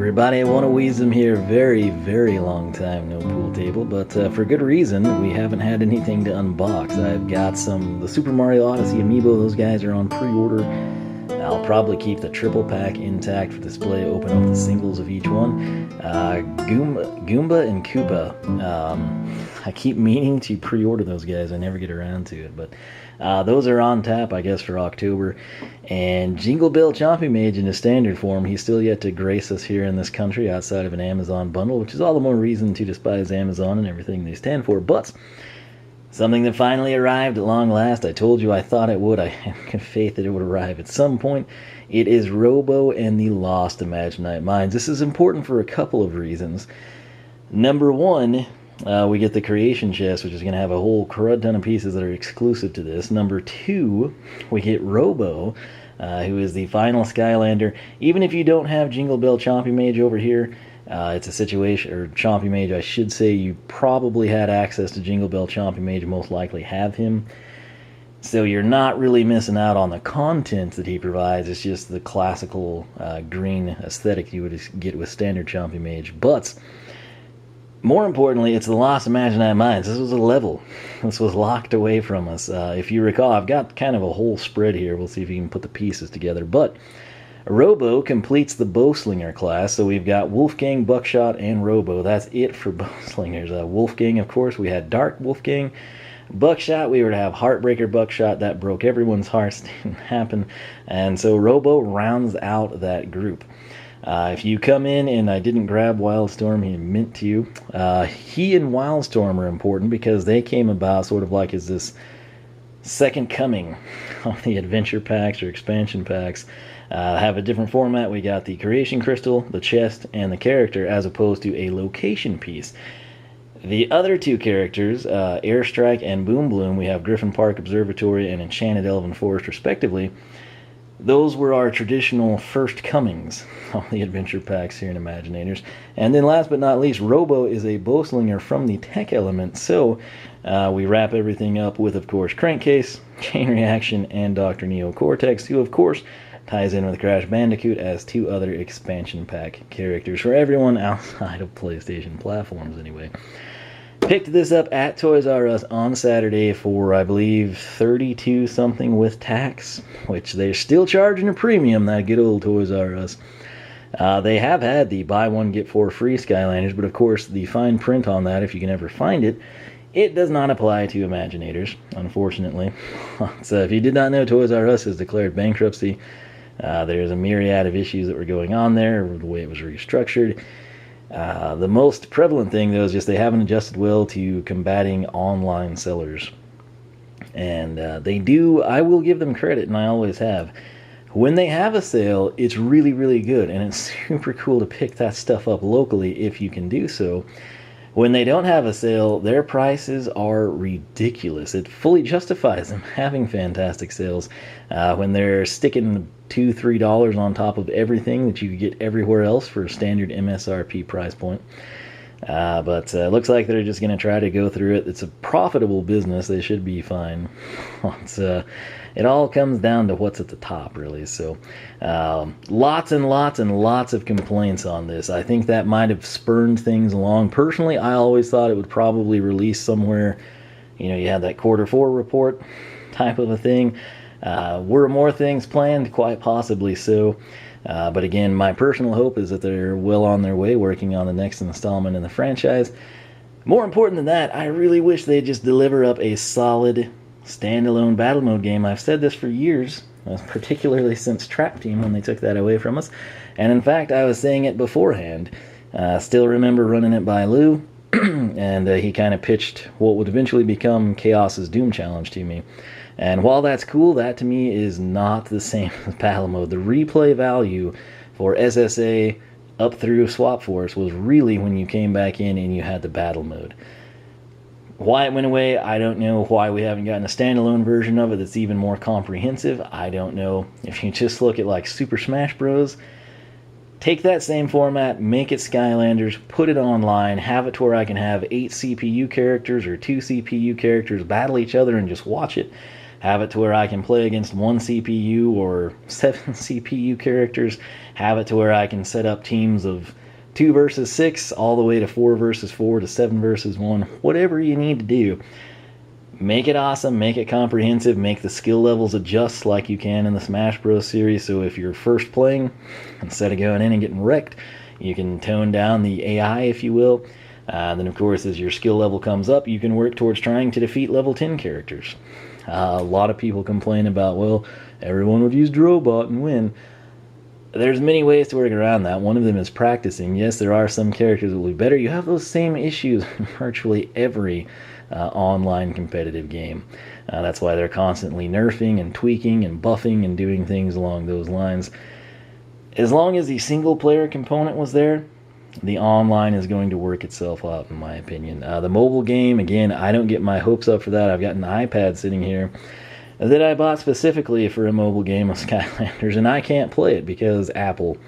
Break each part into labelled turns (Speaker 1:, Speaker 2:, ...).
Speaker 1: everybody, one of Wiisdom here. Very long time no pool table, but for good reason. We haven't had anything to unbox. I've got the Super Mario Odyssey amiibo. Those guys are on pre-order. I'll probably keep the triple pack intact for display, open up the singles of each one. Goomba and Koopa. I keep meaning to pre-order those guys. I never get around to it, but those are on tap, I guess, for October. And Jingle Bell Chompy Mage in his standard form. He's still yet to grace us here in this country outside of an Amazon bundle, which is all the more reason to despise Amazon and everything they stand for. But something that finally arrived at long last. I told you I thought it would. I had faith that it would arrive at some point. It is Robo and the Lost Imaginite Mines. This is important for a couple of reasons. Number one, we get the creation chest, which is going to have a whole crud ton of pieces that are exclusive to this. Number two, we get Robo, who is the final Skylander. Even if you don't have Jingle Bell Chompy Mage over here, it's a situation, or Chompy Mage, I should say, you probably had access to Jingle Bell Chompy Mage, most likely have him. So you're not really missing out on the content that he provides. It's just the classical green aesthetic you would get with standard Chompy Mage. But more importantly, it's the Lost Imaginite Mines. This was a level. This was locked away from us. If you recall, I've got kind of a whole spread here. We'll see if you can put the pieces together. But Robo completes the Bowslinger class, so we've got Wolfgang, Buckshot, and Robo. That's it for Bowslingers. Wolfgang, of course, we had Dark Wolfgang. Buckshot, we were to have Heartbreaker Buckshot. That broke everyone's hearts. Didn't happen. And so Robo rounds out that group. If you come in, and I didn't grab Wildstorm, he meant to. He and Wildstorm are important because they came about sort of like as this second coming of the adventure packs or expansion packs. Have a different format. We got the creation crystal, the chest, and the character, as opposed to a location piece. The other two characters, Airstrike and Boom Bloom, we have Griffin Park Observatory and Enchanted Elven Forest, respectively. Those were our traditional first comings of the adventure packs here in Imaginators. And then last but not least, Robo is a Bowslinger from the tech element, so we wrap everything up with, of course, Crankcase, Chain Reaction, and Dr. Neo Cortex, who, of course, ties in with Crash Bandicoot as two other expansion pack characters for everyone outside of PlayStation platforms, anyway. Picked this up at Toys R Us on Saturday for, I believe, $32 something with tax, which they're still charging a premium, that good old Toys R Us. They have had the buy one get four free Skylanders, but of course the fine print on that, if you can ever find it, it does not apply to Imaginators, unfortunately. So if you did not know, Toys R Us has declared bankruptcy. There's a myriad of issues that were going on there, the way it was restructured. The most prevalent thing, though, is just they haven't adjusted well to combating online sellers. And they do, I will give them credit, and I always have. When they have a sale, it's really good, and it's super cool to pick that stuff up locally if you can do so. When they don't have a sale, their prices are ridiculous. It fully justifies them having fantastic sales. When they're sticking $2-3 on top of everything that you get everywhere else for a standard MSRP price point. But it looks like they're just going to try to go through it. It's a profitable business. They should be fine. It all comes down to what's at the top, really. So lots and lots of complaints on this. I think that might have spurned things along. Personally, I always thought it would probably release somewhere. You know, you had that Q4 report type of a thing. Were more things planned? Quite possibly so. But again, my personal hope is that they're well on their way working on the next installment in the franchise. More important than that, I really wish they'd just deliver up a solid standalone battle mode game. I've said this for years, particularly since Trap Team when they took that away from us. And in fact, I was saying it beforehand. Still remember running it by Lou, and he kind of pitched what would eventually become Kaos's Doom Challenge to me. And while that's cool, that to me is not the same as battle mode. The replay value for SSA up through Swap Force was really when you came back in and you had the battle mode. Why it went away, I don't know. Why we haven't gotten a standalone version of it that's even more comprehensive, I don't know. If you just look at like Super Smash Bros., take that same format, make it Skylanders, put it online, have it to where I can have 8 CPU characters or 2 CPU characters battle each other and just watch it. have it to where I can play against 1 CPU or 7 CPU characters, have it to where I can set up teams of 2 versus 6, all the way to 4 versus 4 to 7 versus 1, whatever you need to do. Make it awesome, make it comprehensive, make the skill levels adjust like you can in the Smash Bros. Series, so if you're first playing, instead of going in and getting wrecked, you can tone down the AI, if you will. Then, of course, as your skill level comes up, you can work towards trying to defeat level 10 characters. A lot of people complain about, well, everyone would use Drobot and win. There's many ways to work around that. One of them is practicing. Yes, there are some characters that will be better. You have those same issues in virtually every online competitive game. That's why they're constantly nerfing and tweaking and buffing and doing things along those lines. As long as the single player component was there, the online is going to work itself out, in my opinion. The mobile game, again, I don't get my hopes up for that. I've got an iPad sitting here that I bought specifically for a mobile game of Skylanders, and I can't play it because Apple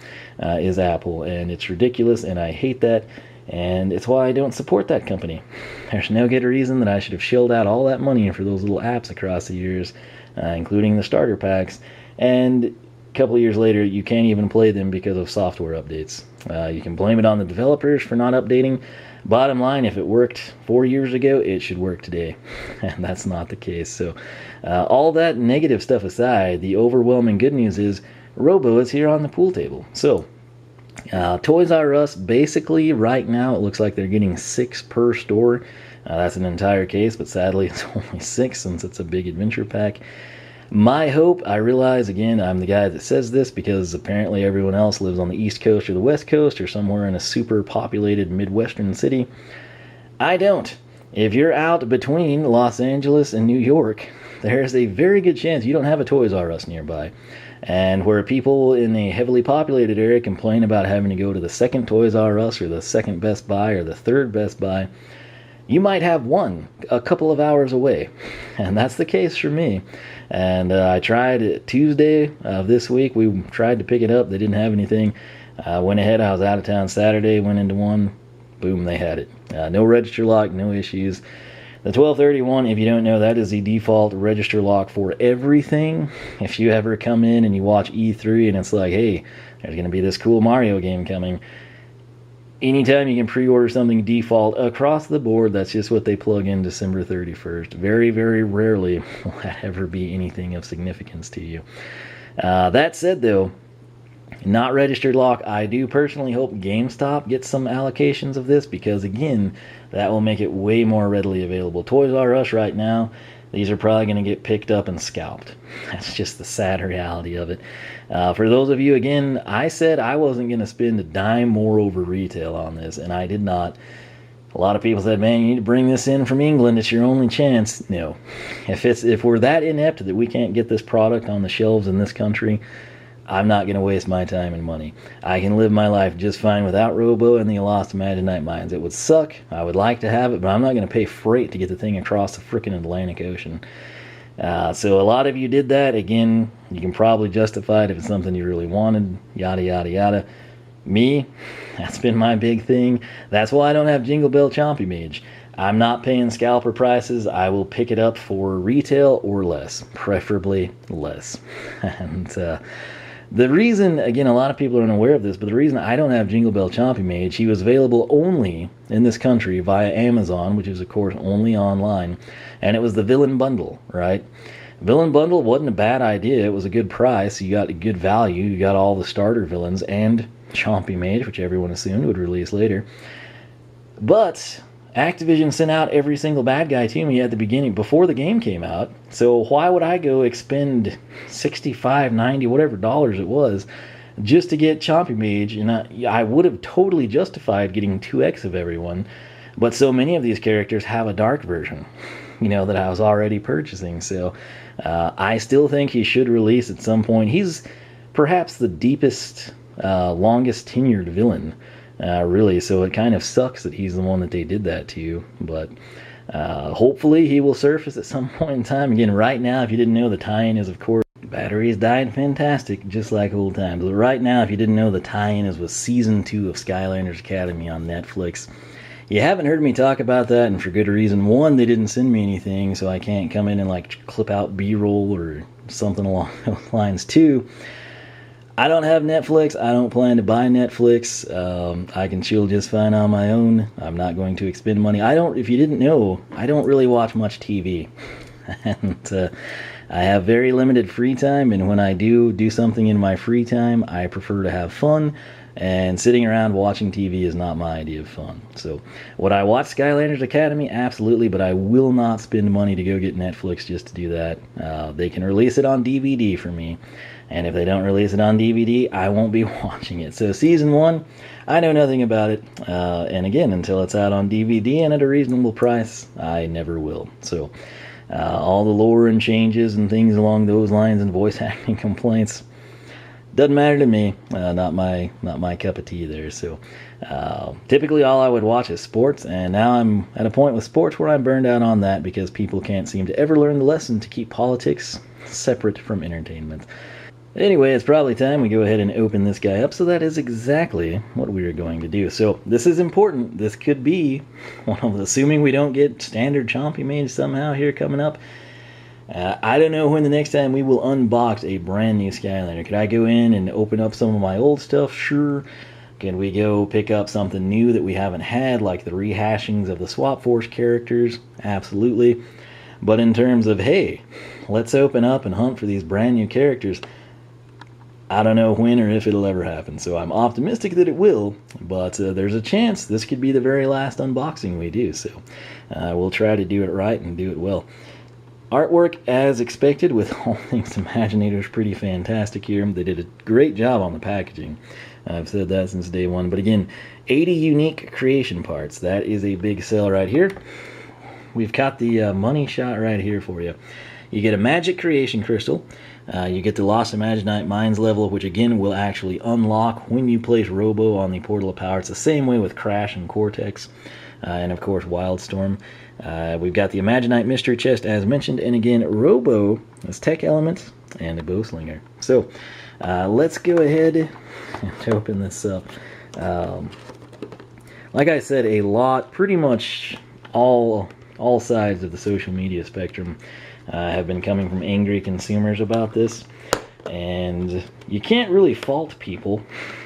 Speaker 1: is Apple, and it's ridiculous, and I hate that. And it's why I don't support that company. There's no good reason that I should have shelled out all that money for those little apps across the years, including the starter packs. And a couple of years later, you can't even play them because of software updates. You can blame it on the developers for not updating. Bottom line, if it worked 4 years ago, it should work today. And that's not the case. So all that negative stuff aside, the overwhelming good news is Robo is here on the pool table. So Toys R Us, basically right now it looks like they're getting 6 per store. That's an entire case, but sadly it's only 6 since it's a big adventure pack. My hope, I realize, again, I'm the guy that says this because apparently everyone else lives on the East Coast or the West Coast or somewhere in a super populated Midwestern city. I don't. If you're out between Los Angeles and New York, there's a very good chance you don't have a Toys R Us nearby. And where people in a heavily populated area complain about having to go to the second Toys R Us or the second Best Buy or the third Best Buy, you might have one a couple of hours away. And that's the case for me. And I tried Tuesday of this week. We tried to pick it up. They didn't have anything. Went ahead. I was out of town Saturday. Went into one. Boom, they had it. No register lock, no issues. The 1231, if you don't know, that is the default register lock for everything. If you ever come in and you watch E3 and it's like, hey, there's going to be this cool Mario game coming. Anytime you can pre-order something default across the board, that's just what they plug in December 31st. Very, very rarely will that ever be anything of significance to you. That said, though, not registered lock, I do personally hope GameStop gets some allocations of this because, again, that will make it way more readily available. Toys R Us right now, these are probably going to get picked up and scalped. That's just the sad reality of it. For those of you, again, I said I wasn't going to spend a dime more over retail on this, and I did not. A lot of people said, man, you need to bring this in from England. It's your only chance. No. If we're that inept that we can't get this product on the shelves in this country, I'm not going to waste my time and money. I can live my life just fine without Robo and the Lost Imaginite mines. It would suck. I would like to have it, but I'm not going to pay freight to get the thing across the frickin' Atlantic Ocean. So a lot of you did that. Again, you can probably justify it if it's something you really wanted, yada, yada, yada. Me, that's been my big thing. That's why I don't have Jingle Bell Chompy Mage. I'm not paying scalper prices. I will pick it up for retail or less, preferably less. And the reason, again, a lot of people are unaware of this, but the reason I don't have Jingle Bell Chompy Mage, he was available only in this country via Amazon, which is, of course, only online, and it was the Villain Bundle, right? Villain Bundle wasn't a bad idea. It was a good price. You got a good value. You got all the starter villains and Chompy Mage, which everyone assumed would release later. But Activision sent out every single bad guy to me at the beginning, before the game came out. So why would I go expend $65, $90, whatever dollars it was, just to get Chompy Mage? And I would have totally justified getting 2x of everyone. But so many of these characters have a dark version, that I was already purchasing. So I still think he should release at some point. He's perhaps the deepest, longest tenured villain. Really, so it kind of sucks that he's the one that they did that to, but hopefully he will surface at some point in time. Again, right now, if you didn't know, the tie-in is, of course, Batteries Died Fantastic, just like old times. But right now, if you didn't know, the tie-in is with Season 2 of Skylanders Academy on Netflix. You haven't heard me talk about that, and for good reason. One, they didn't send me anything, so I can't come in and like clip out B-roll or something along those lines. Two, I don't have Netflix. I don't plan to buy Netflix. I can chill just fine on my own. I'm not going to expend money. If you didn't know, I don't really watch much TV. And I have very limited free time, and when I do something in my free time, I prefer to have fun, and sitting around watching TV is not my idea of fun. So, would I watch Skylanders Academy? Absolutely, but I will not spend money to go get Netflix just to do that. They can release it on DVD for me, and if they don't release it on DVD, I won't be watching it. So, Season 1, I know nothing about it, and again, until it's out on DVD and at a reasonable price, I never will. So, all the lore and changes and things along those lines and voice acting complaints doesn't matter to me. Not my cup of tea there. So typically all I would watch is sports, and now I'm at a point with sports where I'm burned out on that because people can't seem to ever learn the lesson to keep politics separate from entertainment. Anyway, it's probably time we go ahead and open this guy up, so that is exactly what we are going to do. So this is important. This could be one of the, assuming we don't get standard Chompy Mage somehow here coming up. I don't know when the next time we will unbox a brand new Skylander. Could I go in and open up some of my old stuff? Sure. Can we go pick up something new that we haven't had, like the rehashings of the Swap Force characters? Absolutely. But in terms of, hey, let's open up and hunt for these brand new characters, I don't know when or if it'll ever happen. So I'm optimistic that it will, but there's a chance this could be the very last unboxing we do. So we'll try to do it right and do it well. Artwork, as expected, with all things Imaginators, pretty fantastic here. They did a great job on the packaging. I've said that since day one. But again, 80 unique creation parts. That is a big sell right here. We've got the money shot right here for you. You get a magic creation crystal. You get the Lost Imaginite Mines level, which again will actually unlock when you place Robo on the Portal of Power. It's the same way with Crash and Cortex, and of course Wildstorm. We've got the Imaginite Mystery Chest as mentioned, and again Robo as tech element and a Bowslinger. So let's go ahead and open this up. Like I said, a lot, pretty much all sides of the social media spectrum have been coming from angry consumers about this, and you can't really fault people,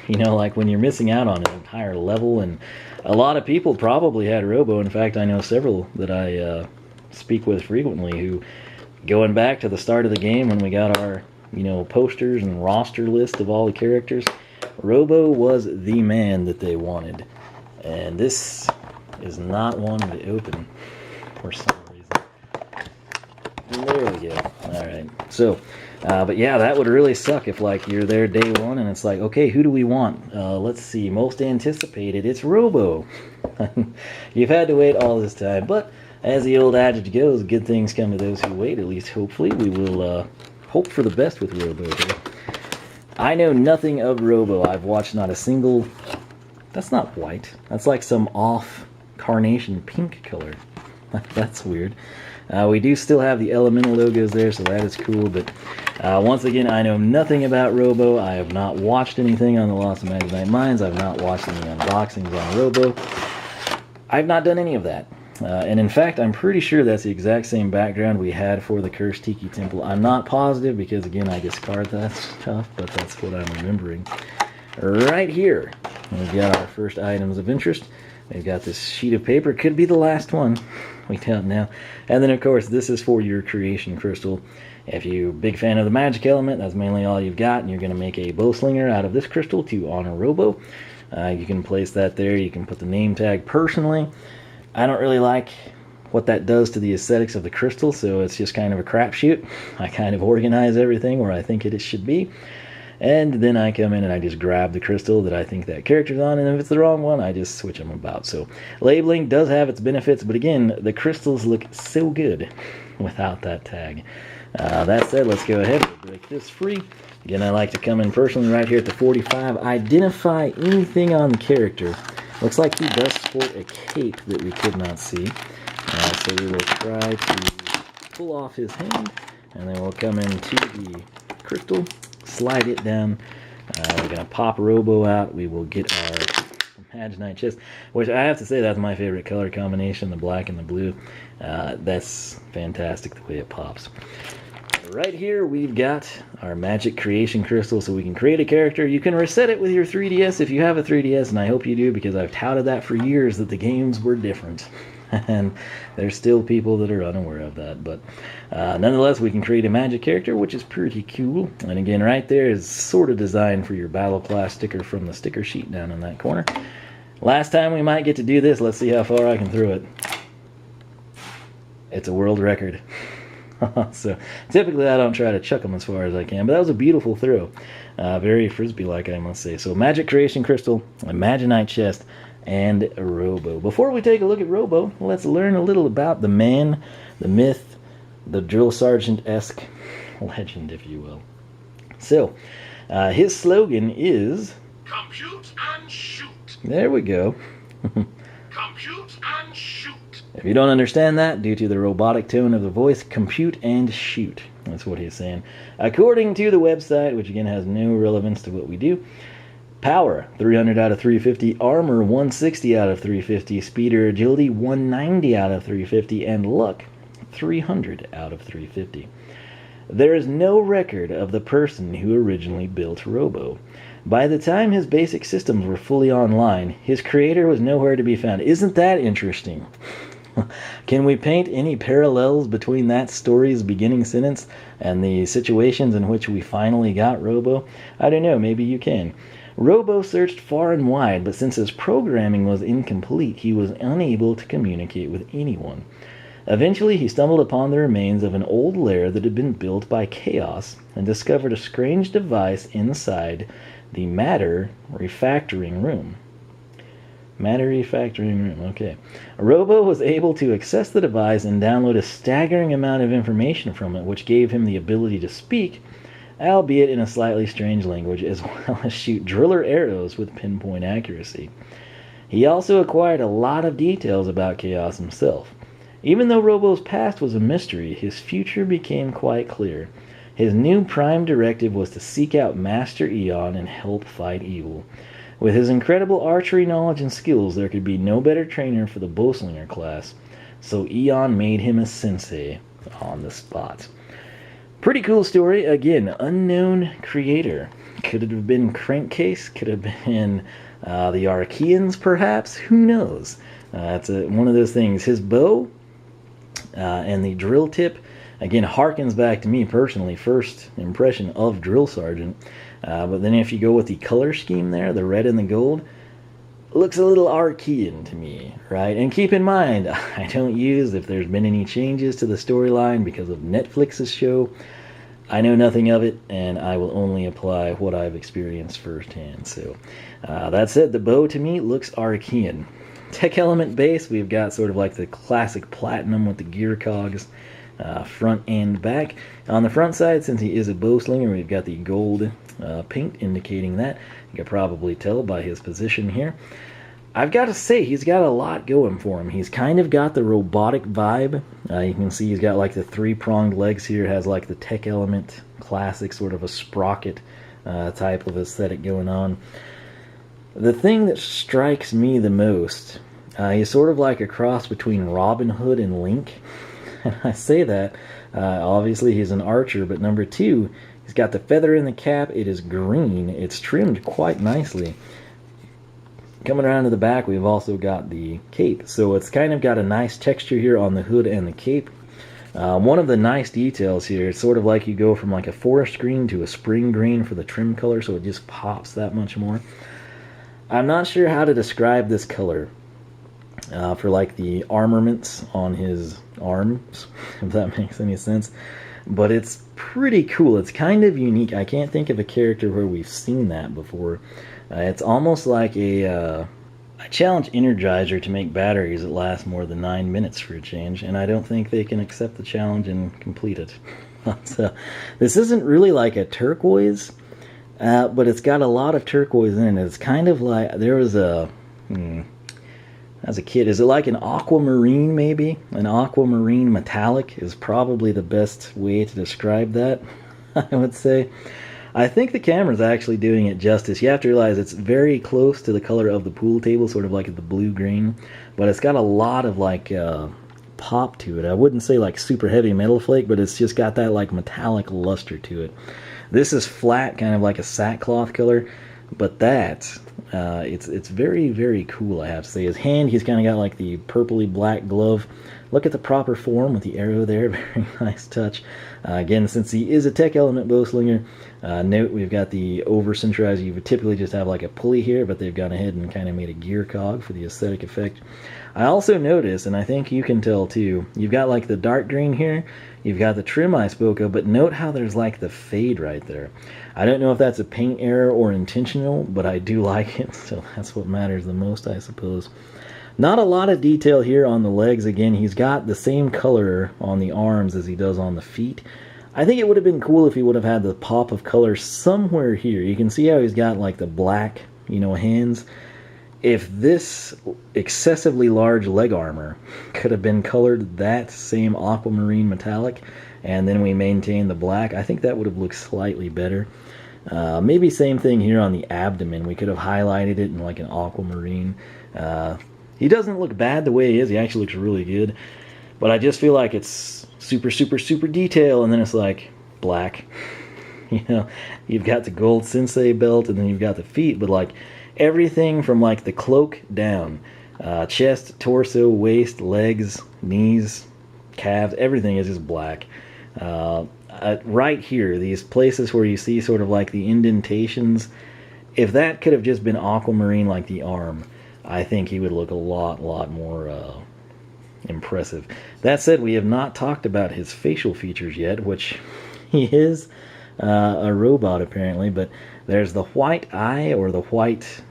Speaker 1: you know, like when you're missing out on an entire level. And a lot of people probably had Robo. In fact, I know several that I speak with frequently who, going back to the start of the game when we got our, you know, posters and roster list of all the characters, Robo was the man that they wanted, and this is not one to open for some reason. There we go. Alright, so, but yeah, that would really suck if, like, you're there day one and it's like, okay, who do we want? Let's see, most anticipated, it's Robo. You've had to wait all this time, but as the old adage goes, good things come to those who wait. At least, hopefully, we will hope for the best with Robo here. I know nothing of Robo. I've watched not a single... That's not white. That's like some off carnation pink color. That's weird. We do still have the elemental logos there, so that is cool, but once again, I know nothing about Robo. I have not watched anything on the Lost Imaginite Mines. I've not watched any unboxings on Robo. I've not done any of that. And in fact, I'm pretty sure that's the exact same background we had for the Cursed Tiki Temple. I'm not positive because, again, I discard that stuff, but that's what I'm remembering. Right here, we've got our first items of interest. We've got this sheet of paper. Could be the last one. We don't know. And then, of course, this is for your creation crystal. If you're a big fan of the magic element, that's mainly all you've got, and you're going to make a Bowslinger out of this crystal to honor Robo. You can place that there. You can put the name tag. Personally, I don't really like what that does to the aesthetics of the crystal, so it's just kind of a crapshoot. I kind of organize everything where I think it should be. And then I come in and I just grab the crystal that I think that character's on, and if it's the wrong one, I just switch them about. So labeling does have its benefits, but again, the crystals look so good without that tag. That said, let's go ahead and break this free. Again, I like to come in personally right here at the 45, identify anything on the character. Looks like he does sport a cape that we could not see. So we will try to pull off his hand, and then we'll come into the crystal, slide it down. We're going to pop Robo out. We will get our Imaginite chest, which I have to say that's my favorite color combination, the black and the blue. That's fantastic the way it pops. Right here we've got our magic creation crystal, so we can create a character. You can reset it with your 3DS if you have a 3DS, and I hope you do, because I've touted that for years that the games were different. And there's still people that are unaware of that, but nonetheless we can create a magic character, which is pretty cool. And again, right there is sort of designed for your battle class sticker from the sticker sheet down in that corner. Last time we might get to do this. Let's see how far I can throw it. It's a world record. So typically I don't try to chuck them as far as I can, but that was a beautiful throw. Very frisbee-like, I must say. So magic creation crystal, Imaginite chest, and Robo. Before we take a look at Robo, let's learn a little about the man, the myth, the drill sergeant-esque legend, if you will. So, his slogan is...
Speaker 2: Compute and shoot.
Speaker 1: There we go.
Speaker 2: Compute and shoot.
Speaker 1: If you don't understand that, due to the robotic tone of the voice, compute and shoot. That's what he's saying. According to the website, which again has no relevance to what we do, power, 300 out of 350, armor, 160 out of 350, speed or agility, 190 out of 350, and luck, 300 out of 350. There is no record of the person who originally built Robo. By the time his basic systems were fully online, his creator was nowhere to be found. Isn't that interesting? Can we paint any parallels between that story's beginning sentence and the situations in which we finally got Robo? I don't know, maybe you can. Robo searched far and wide, but since his programming was incomplete, he was unable to communicate with anyone. Eventually, he stumbled upon the remains of an old lair that had been built by Kaos and discovered a strange device inside the Matter refactoring room. Matter refactoring room, okay. Robo was able to access the device and download a staggering amount of information from it, which gave him the ability to speak, albeit in a slightly strange language, as well as shoot driller arrows with pinpoint accuracy. He also acquired a lot of details about Kaos himself. Even though Robo's past was a mystery, his future became quite clear. His new prime directive was to seek out Master Eon and help fight evil. With his incredible archery knowledge and skills, there could be no better trainer for the bowslinger class, so Eon made him a sensei on the spot. Pretty cool story. Again, unknown creator. Could it have been Crankcase? Could have been the Archeans, perhaps? Who knows? It's one of those things. His bow and the drill tip, again, harkens back to me personally, first impression of Drill Sergeant. But then if you go with the color scheme there, the red and the gold, looks a little Archean to me, right? And keep in mind, I don't use if there's been any changes to the storyline because of Netflix's show. I know nothing of it, and I will only apply what I've experienced firsthand. So that said, the bow to me looks Archean. Tech element base, we've got sort of like the classic platinum with the gear cogs, front and back. On the front side, since he is a bowslinger, we've got the gold paint indicating that. You can probably tell by his position here. I've got to say, he's got a lot going for him. He's kind of got the robotic vibe. You can see he's got like the three-pronged legs here. Has like the tech element, classic sort of a sprocket type of aesthetic going on. The thing that strikes me the most, he's sort of like a cross between Robin Hood and Link. And I say that, obviously he's an archer, but number two, he's got the feather in the cap. It is green. It's trimmed quite nicely. Coming around to the back, we've also got the cape. So it's kind of got a nice texture here on the hood and the cape. One of the nice details here, it's sort of like you go from like a forest green to a spring green for the trim color, so it just pops that much more. I'm not sure how to describe this color for like the armaments on his arms, if that makes any sense. But it's pretty cool. It's kind of unique. I can't think of a character where we've seen that before. It's almost like I challenge Energizer to make batteries that last more than 9 minutes for a change, and I don't think they can accept the challenge and complete it. So, this isn't really like a turquoise, but it's got a lot of turquoise in it. It's kind of like, there was a, as a kid, is it like an aquamarine maybe? An aquamarine metallic is probably the best way to describe that, I would say. I think the camera's actually doing it justice. You have to realize it's very close to the color of the pool table, sort of like the blue-green, but it's got a lot of like pop to it. I wouldn't say like super heavy metal flake, but it's just got that like metallic luster to it. This is flat, kind of like a sackcloth color, but that it's very, very cool, I have to say. His hand, he's kind of got like the purpley black glove. Look at the proper form with the arrow there. Very nice touch. Again, since he is a tech element bowslinger, note we've got the over-centralized. You would typically just have like a pulley here, but they've gone ahead and kind of made a gear cog for the aesthetic effect. I also notice, and I think you can tell too, you've got like the dark green here, you've got the trim I spoke of, but note how there's like the fade right there. I don't know if that's a paint error or intentional, but I do like it, so that's what matters the most, I suppose. Not a lot of detail here on the legs. Again, he's got the same color on the arms as he does on the feet. I think it would have been cool if he would have had the pop of color somewhere here. You can see how he's got like the black, hands. If this excessively large leg armor could have been colored that same aquamarine metallic, and then we maintain the black, I think that would have looked slightly better. Maybe same thing here on the abdomen. We could have highlighted it in like an aquamarine. He doesn't look bad the way he is. He actually looks really good. But I just feel like it's super, super, super detail, and then it's like black. You've got the gold sensei belt, and then you've got the feet, but like everything from like the cloak down, chest, torso, waist, legs, knees, calves, everything is just black. Right here, these places where you see sort of like the indentations, if that could have just been aquamarine like the arm, I think he would look a lot more impressive. That said, we have not talked about his facial features yet, which he is a robot apparently, but there's the white eye, or the white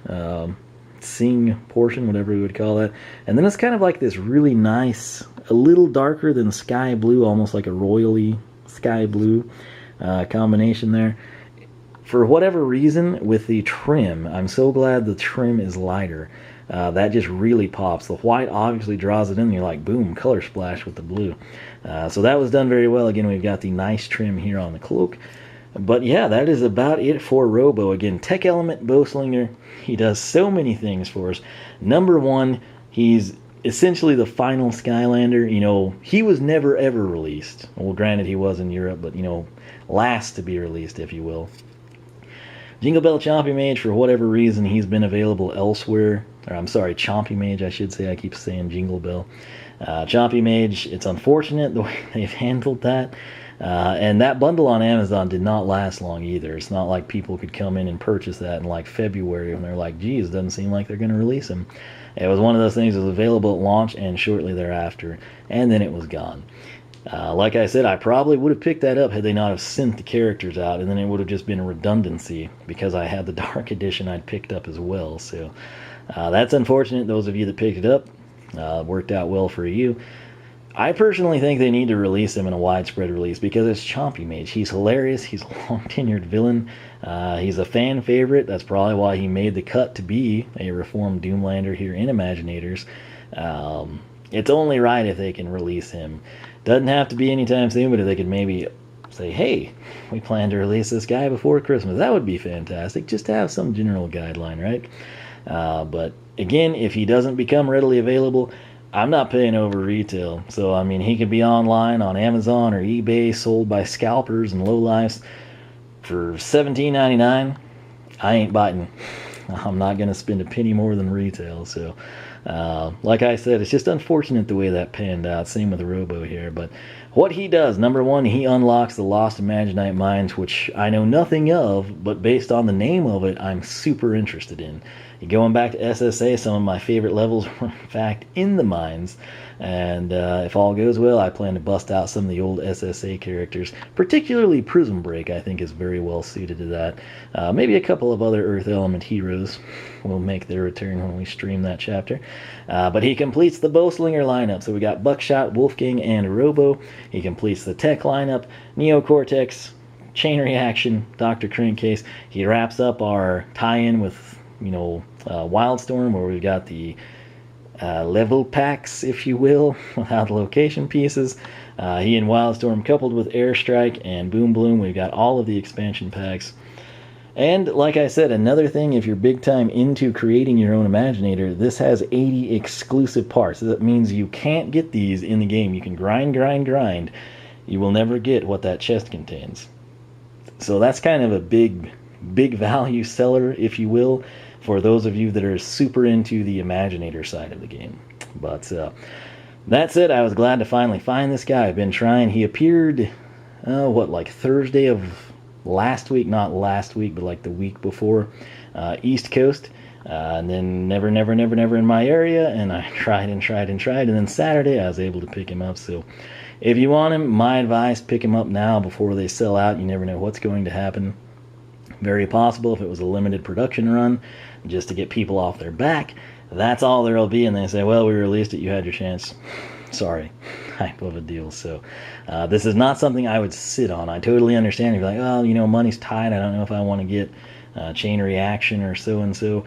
Speaker 1: sing portion, whatever we would call that, and then it's kind of like this really nice, a little darker than sky blue, almost like a royally sky blue combination there. For whatever reason, with the trim, I'm so glad the trim is lighter. That just really pops. The white obviously draws it in, and you're like, boom, color splash with the blue. So that was done very well. Again, we've got the nice trim here on the cloak. But yeah, that is about it for Robo. Again, tech element bowslinger. He does so many things for us. Number one, he's essentially the final Skylander. He was never ever released. Well, granted, he was in Europe, but last to be released, if you will. Jingle Bell Chompy Mage, for whatever reason, he's been available elsewhere. Or I'm sorry, Chompy Mage, I should say. I keep saying Jingle Bell. Chompy Mage, it's unfortunate the way they've handled that. And that bundle on Amazon did not last long either. It's not like people could come in and purchase that in like February and they're like, geez, doesn't seem like they're going to release him. It was one of those things that was available at launch and shortly thereafter, and then it was gone. Like I said, I probably would have picked that up had they not have sent the characters out, and then it would have just been a redundancy because I had the Dark Edition I'd picked up as well. So that's unfortunate. Those of you that picked it up, worked out well for you. I personally think they need to release him in a widespread release because it's Chompy Mage. He's hilarious. He's a long-tenured villain. He's a fan favorite. That's probably why he made the cut to be a reformed Doomlander here in Imaginators. It's only right if they can release him. Doesn't have to be anytime soon, but if they could maybe say, hey, we plan to release this guy before Christmas, that would be fantastic. Just to have some general guideline, right? But again, if he doesn't become readily available, I'm not paying over retail. So, I mean, he could be online on Amazon or eBay, sold by scalpers and lowlifes for $17.99. I ain't biting. I'm not going to spend a penny more than retail. So, like I said, it's just unfortunate the way that panned out. Same with Robo here. But what he does, number one, he unlocks the Lost Imaginite Mines, which I know nothing of, but based on the name of it, I'm super interested in. Going back to SSA, some of my favorite levels were in fact in the mines, and if all goes well, I plan to bust out some of the old SSA characters, particularly Prism Break. I think is very well suited to that. Maybe a couple of other Earth Element heroes will make their return when we stream that chapter. But he completes the Bowslinger lineup, so we got Buckshot, Wolfgang, and Robo. He completes the Tech lineup, Neocortex, Chain Reaction, Dr. Crankcase. He wraps up our tie-in with Wildstorm, where we've got the level packs, if you will, without location pieces. He and Wildstorm coupled with Airstrike and Boom Bloom, we've got all of the expansion packs. And like I said, another thing, if you're big time into creating your own Imaginator, this has 80 exclusive parts. That means you can't get these in the game. You can grind, grind, grind. You will never get what that chest contains. So that's kind of a big value seller, if you will, for those of you that are super into the Imaginator side of the game. But that's it. I was glad to finally find this guy. I've been trying. He appeared, like Thursday of last week, not last week, but like the week before, East Coast, and then never in my area, and I tried, and then Saturday I was able to pick him up. So if you want him, my advice, pick him up now before they sell out. You never know what's going to happen. Very possible if it was a limited production run just to get people off their back, that's all there'll be, and they say, well, we released it, you had your chance. Sorry, type of a deal. So this is not something I would sit on. I totally understand. You're like, well, money's tight. I don't know if I want to get Chain Reaction or so-and-so.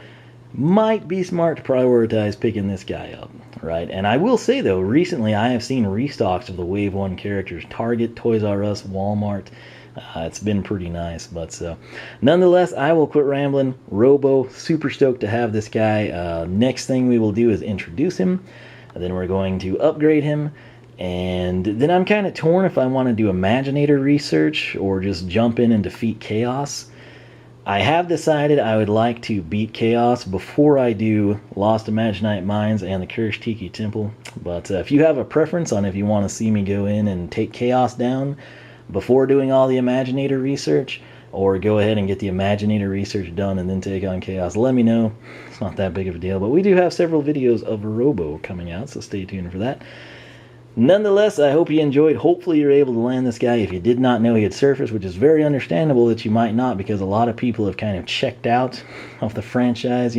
Speaker 1: Might be smart to prioritize picking this guy up, right? And I will say, though, recently I have seen restocks of the Wave 1 characters. Target, Toys R Us, Walmart. It's been pretty nice. But nonetheless, I will quit rambling. Robo, super stoked to have this guy. Next thing we will do is introduce him. And then we're going to upgrade him. And then I'm kind of torn if I want to do Imaginator Research or just jump in and defeat Kaos. I have decided I would like to beat Kaos before I do Lost Imaginite Mines and the Cursed Tiki Temple. But if you have a preference on if you want to see me go in and take Kaos down before doing all the Imaginator Research, or go ahead and get the Imaginator Research done and then take on Kaos, let me know. It's not that big of a deal, but we do have several videos of Robo coming out, so stay tuned for that. Nonetheless, I hope you enjoyed. Hopefully you're able to land this guy. If you did not know he had surfaced, which is very understandable that you might not, because a lot of people have kind of checked out of the franchise.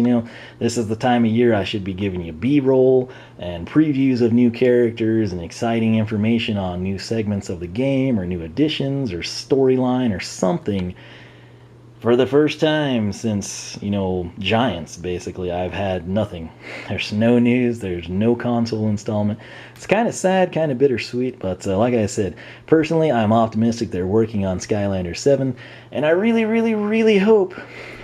Speaker 1: This is the time of year I should be giving you B-roll and previews of new characters and exciting information on new segments of the game or new additions or storyline or something. For the first time since, Giants, basically, I've had nothing. There's no news, there's no console installment. It's kind of sad, kind of bittersweet, but like I said, personally, I'm optimistic they're working on Skylanders 7, and I really, really, really hope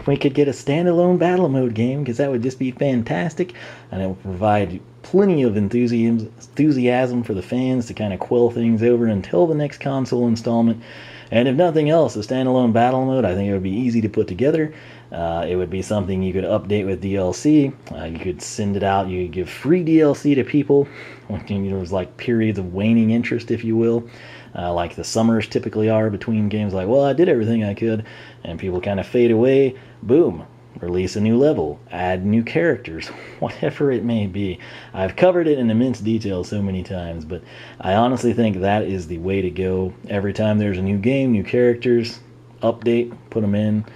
Speaker 1: we could get a standalone battle mode game, because that would just be fantastic, and it would provide plenty of enthusiasm for the fans to kind of quell things over until the next console installment. And if nothing else, a standalone battle mode, I think it would be easy to put together. It would be something you could update with DLC. You could send it out. You could give free DLC to people. There was like periods of waning interest, if you will. Like the summers typically are between games. Like, well, I did everything I could. And people kind of fade away. Boom. Release a new level, add new characters, whatever it may be. I've covered it in immense detail so many times, but I honestly think that is the way to go. Every time there's a new game, new characters, update, put them in,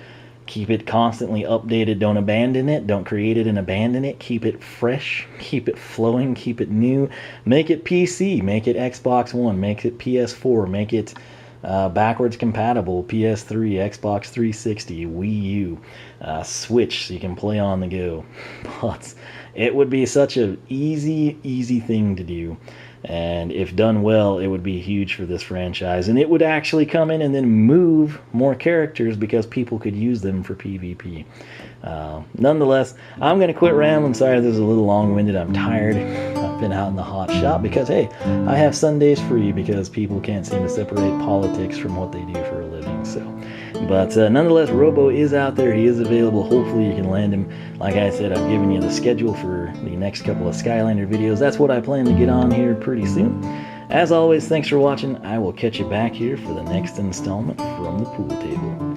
Speaker 1: keep it constantly updated. Don't abandon it. Don't create it and abandon it. Keep it fresh, keep it flowing, keep it new. Make it PC, make it Xbox One, make it PS4, make it backwards compatible, PS3, Xbox 360, Wii U, Switch, so you can play on the go. But it would be such an easy thing to do, and if done well, it would be huge for this franchise, and it would actually come in and then move more characters because people could use them for PvP. Nonetheless, I'm going to quit rambling. Sorry this is a little long-winded. I'm tired. I've been out in the hot shop because, hey, I have Sundays free because people can't seem to separate politics from what they do for a living. But nonetheless, Robo is out there. He is available. Hopefully you can land him. Like I said, I've given you the schedule for the next couple of Skylander videos. That's what I plan to get on here pretty soon. As always, thanks for watching. I will catch you back here for the next installment from the pool table.